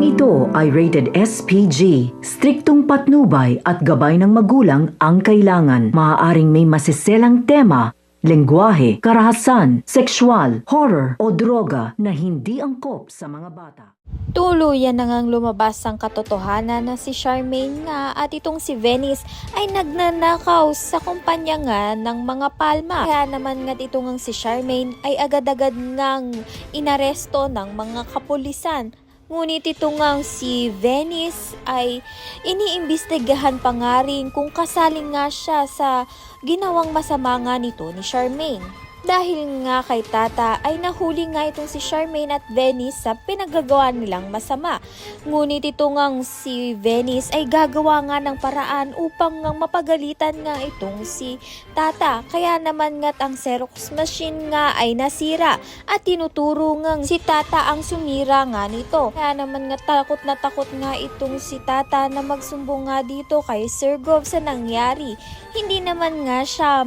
Programang ito ay rated SPG. Striktong patnubay at gabay ng magulang ang kailangan. Maaaring may masiselang tema, lengguwahe, karahasan, sexual, horror o droga na hindi angkop sa mga bata. Tuluyan na ngang lumabas ang katotohanan na si Charmaine nga at itong si Venice ay nagnanakaw sa kumpanya nga ng mga palma. Kaya naman nga ito ngang si Charmaine ay agad-agad ngang inaresto ng mga kapulisan. Ngunit ito ngang si Venice ay iniimbestigahan pa nga rin kung kasali nga siya sa ginawang masama nga nito ni Charmaine. Dahil nga kay Tata ay nahuli nga itong si Charmaine at Venice sa pinagagawa nilang masama. Ngunit ito ngang si Venice ay gagawa nga ng paraan upang nga mapagalitan nga itong si Tata. Kaya naman nga't ang Xerox machine nga ay nasira at tinuturo ngang si Tata ang sumira nga nito. Kaya naman nga takot na takot nga itong si Tata na magsumbong nga dito kay Sir Gov sa nangyari. Hindi naman nga siya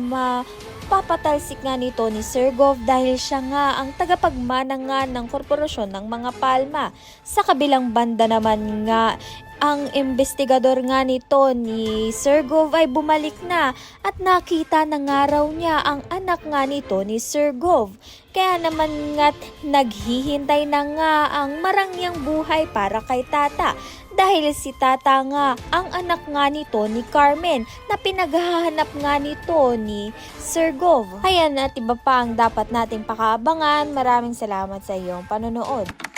papatalsik nga nito ni Sir Gov dahil siya nga ang tagapagmana nga ng korporasyon ng mga palma. Sa kabilang banda naman nga, ang investigador nga nito ni Sir Gov ay bumalik na at nakita na nga raw niya ang anak nga nito ni Sir Gov. Kaya naman nga't naghihintay na nga ang marangyang buhay para kay Tata. Dahil si Tata nga ang anak nga nito ni Carmen na pinaghahanap nga nito ni Sir Gov. Ayan at iba pa ang dapat nating pakaabangan. Maraming salamat sa iyong panonood.